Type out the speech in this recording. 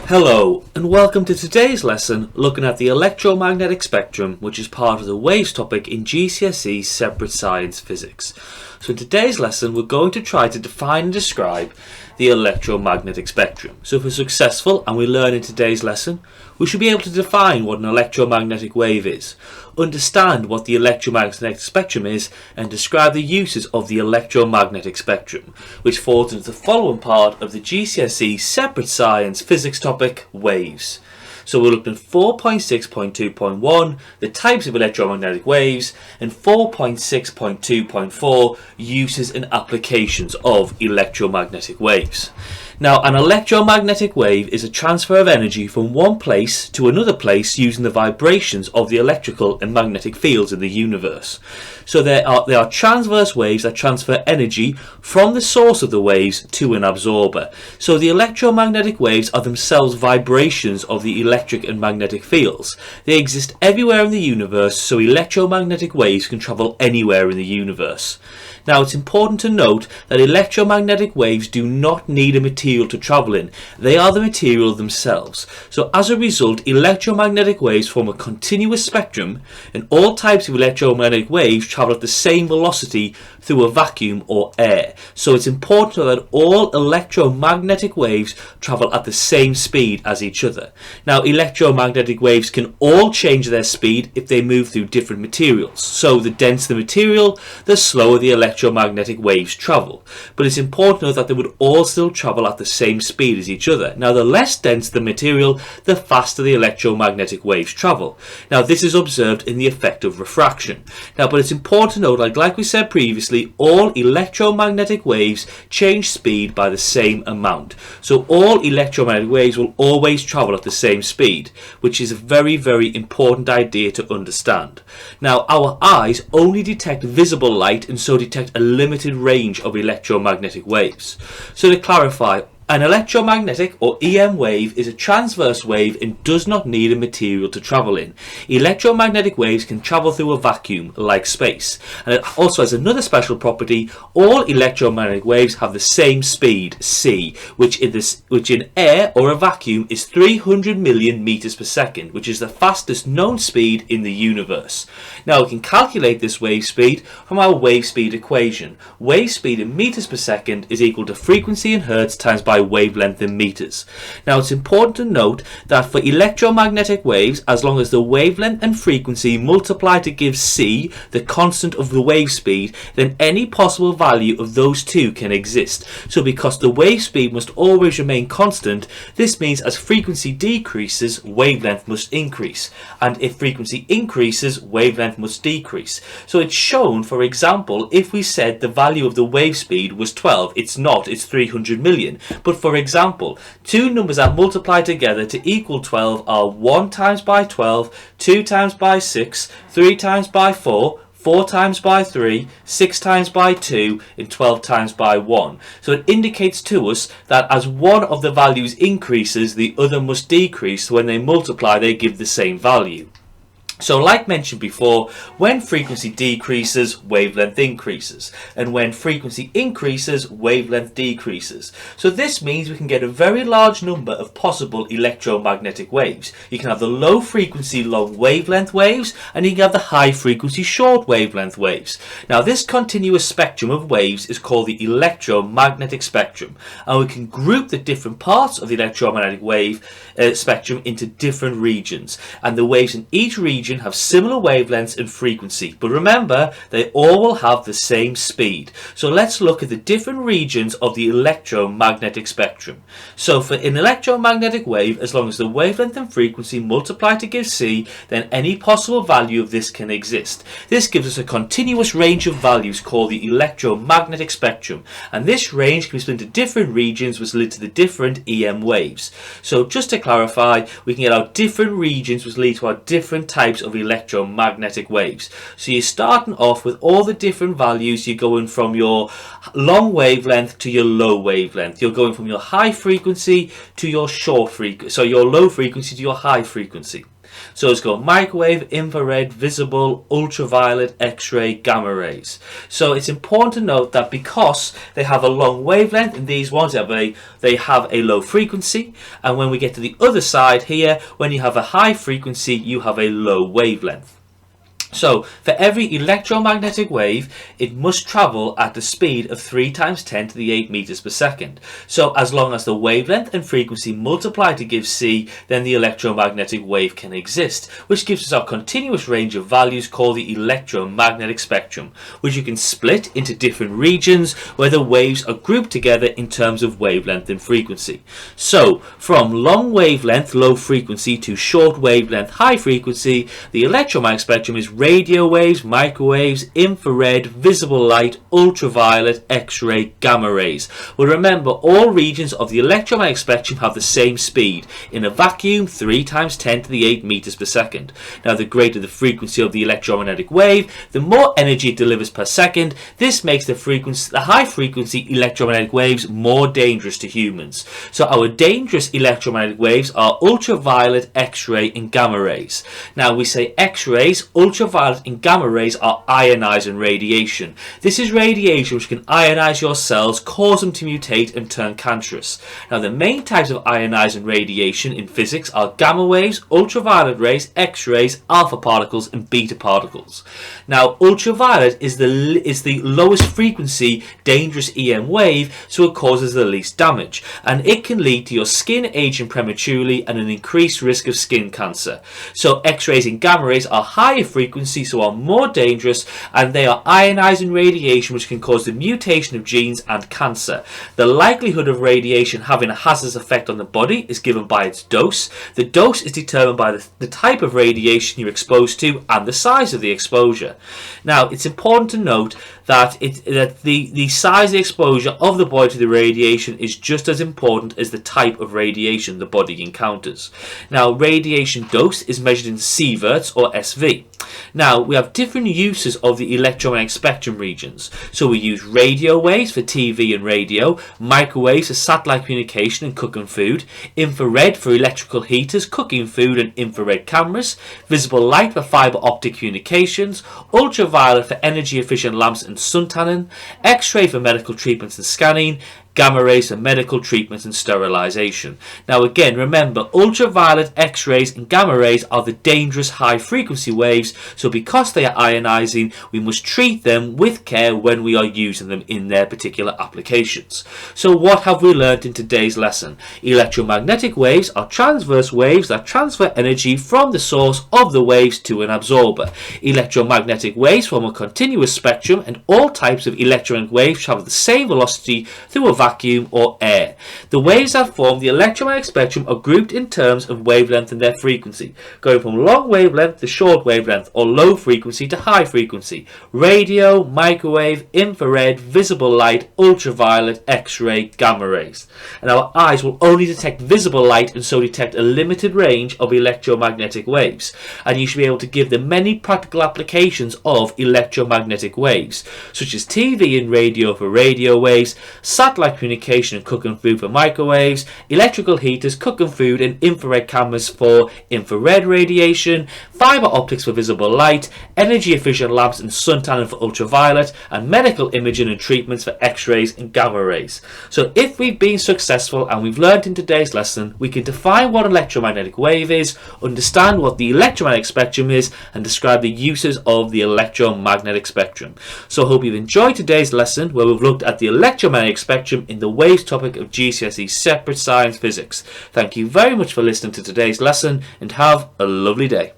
Hello and welcome to today's lesson looking at the electromagnetic spectrum, which is part of the waves topic in GCSE Separate Science Physics. So in today's lesson we're going to try to define and describe the electromagnetic spectrum. So if we're successful and we learn in today's lesson, we should be able to define what an electromagnetic wave is, understand what the electromagnetic spectrum is, and describe the uses of the electromagnetic spectrum, which falls into the following part of the GCSE Separate Science Physics topic, waves. So we're looking at 4.6.2.1, the types of electromagnetic waves, and 4.6.2.4, uses and applications of electromagnetic waves. Now, an electromagnetic wave is a transfer of energy from one place to another place using the vibrations of the electrical and magnetic fields in the universe. So there are transverse waves that transfer energy from the source of the waves to an absorber. So the electromagnetic waves are themselves vibrations of the electric and magnetic fields. They exist everywhere in the universe, so electromagnetic waves can travel anywhere in the universe. Now, it's important to note that electromagnetic waves do not need a material to travel in. They are the material themselves. So as a result, electromagnetic waves form a continuous spectrum, and all types of electromagnetic waves travel at the same velocity through a vacuum or air. So it's important to know that all electromagnetic waves travel at the same speed as each other. Now, electromagnetic waves can all change their speed if they move through different materials. So the denser the material, the slower the electromagnetic waves travel. But it's important to note that they would all still travel at the same speed as each other. Now, the less dense the material, the faster the electromagnetic waves travel. Now, this is observed in the effect of refraction. Now, but it's important to note, like we said previously, all electromagnetic waves change speed by the same amount. So all electromagnetic waves will always travel at the same speed, which is a very, very important idea to understand. Now, our eyes only detect visible light and so detect a limited range of electromagnetic waves. So to clarify, an electromagnetic or EM wave is a transverse wave and does not need a material to travel in. Electromagnetic waves can travel through a vacuum like space. And it also has another special property: all electromagnetic waves have the same speed, c, which in air or a vacuum is 300 million meters per second, which is the fastest known speed in the universe. Now, we can calculate this wave speed from our wave speed equation. Wave speed in meters per second is equal to frequency in hertz times by wavelength in meters. Now, it's important to note that for electromagnetic waves, as long as the wavelength and frequency multiply to give c, the constant of the wave speed, then any possible value of those two can exist. So because the wave speed must always remain constant, this means as frequency decreases, wavelength must increase, and if frequency increases, wavelength must decrease. So it's shown, for example, if we said the value of the wave speed was 12, it's not, it's 300 million. But for example, two numbers that multiply together to equal 12 are 1 times by 12, 2 times by 6, 3 times by 4, 4 times by 3, 6 times by 2, and 12 times by 1. So it indicates to us that as one of the values increases, the other must decrease. So when they multiply, they give the same value. So like mentioned before, when frequency decreases, wavelength increases, and when frequency increases, wavelength decreases. So this means we can get a very large number of possible electromagnetic waves. You can have the low frequency long wavelength waves, and you can have the high frequency short wavelength waves. Now, this continuous spectrum of waves is called the electromagnetic spectrum, and we can group the different parts of the electromagnetic wave spectrum into different regions, and the waves in each region have similar wavelengths and frequency, but remember, they all will have the same speed. So let's look at the different regions of the electromagnetic spectrum. So for an electromagnetic wave, as long as the wavelength and frequency multiply to give c, then any possible value of this can exist. This gives us a continuous range of values called the electromagnetic spectrum, and this range can be split into different regions which lead to the different EM waves. So just to clarify, we can get our different regions which lead to our different types of electromagnetic waves. So you're starting off with all the different values. You're going from your long wavelength to your low wavelength. You're going from your high frequency to your short frequency. So your low frequency to your high frequency. So let's go microwave, infrared, visible, ultraviolet, X-ray, gamma rays. So it's important to note that because they have a long wavelength, in these ones they have a low frequency, and when we get to the other side here, when you have a high frequency, you have a low wavelength. So for every electromagnetic wave, it must travel at the speed of 3 times 10 to the 8 meters per second. So as long as the wavelength and frequency multiply to give c, then the electromagnetic wave can exist, which gives us our continuous range of values called the electromagnetic spectrum, which you can split into different regions where the waves are grouped together in terms of wavelength and frequency. So from long wavelength, low frequency, to short wavelength, high frequency, the electromagnetic spectrum is radio waves, microwaves, infrared, visible light, ultraviolet, X-ray, gamma rays. Well, remember, all regions of the electromagnetic spectrum have the same speed. In a vacuum, 3 times 10 to the 8 meters per second. Now, the greater the frequency of the electromagnetic wave, the more energy it delivers per second. This makes the high frequency electromagnetic waves more dangerous to humans. So our dangerous electromagnetic waves are ultraviolet, X-ray, and gamma rays. Now, we say X-rays, ultraviolet and gamma rays are ionizing radiation. This is radiation which can ionize your cells, cause them to mutate and turn cancerous. Now, the main types of ionizing radiation in physics are gamma waves, ultraviolet rays, X-rays, alpha particles, and beta particles. Now, ultraviolet is the lowest frequency dangerous EM wave, so it causes the least damage, and it can lead to your skin aging prematurely and an increased risk of skin cancer. So X-rays and gamma rays are higher frequency, so are more dangerous, and they are ionizing radiation which can cause the mutation of genes and cancer. The likelihood of radiation having a hazardous effect on the body is given by its dose. The dose is determined by the type of radiation you're exposed to and the size of the exposure. Now, it's important to note that the size of the exposure of the body to the radiation is just as important as the type of radiation the body encounters. Now, radiation dose is measured in sieverts or SV. Now, we have different uses of the electromagnetic spectrum regions. So we use radio waves for TV and radio, microwaves for satellite communication and cooking food, infrared for electrical heaters, cooking food and infrared cameras, visible light for fiber optic communications, ultraviolet for energy efficient lamps and suntanning, X-ray for medical treatments and scanning, gamma rays for medical treatments and sterilization. Now again, remember, ultraviolet, X-rays and gamma rays are the dangerous high frequency waves, so because they are ionizing, we must treat them with care when we are using them in their particular applications. So what have we learned in today's lesson? Electromagnetic waves are transverse waves that transfer energy from the source of the waves to an absorber. Electromagnetic waves form a continuous spectrum, and all types of electromagnetic waves travel the same velocity through a vacuum or air. The waves that form the electromagnetic spectrum are grouped in terms of wavelength and their frequency, going from long wavelength to short wavelength, or low frequency to high frequency. Radio, microwave, infrared, visible light, ultraviolet, X-ray, gamma rays. And our eyes will only detect visible light, and so detect a limited range of electromagnetic waves. And you should be able to give them many practical applications of electromagnetic waves, such as TV and radio for radio waves, satellite communication and cooking food for microwaves, electrical heaters, cooking food and infrared cameras for infrared radiation, fiber optics for visible light, energy efficient lamps and suntanning for ultraviolet, and medical imaging and treatments for X-rays and gamma rays. So if we've been successful and we've learned in today's lesson, we can define what an electromagnetic wave is, understand what the electromagnetic spectrum is, and describe the uses of the electromagnetic spectrum. So I hope you've enjoyed today's lesson, where we've looked at the electromagnetic spectrum in the waves topic of GCSE Separate Science Physics. Thank you very much for listening to today's lesson, and have a lovely day.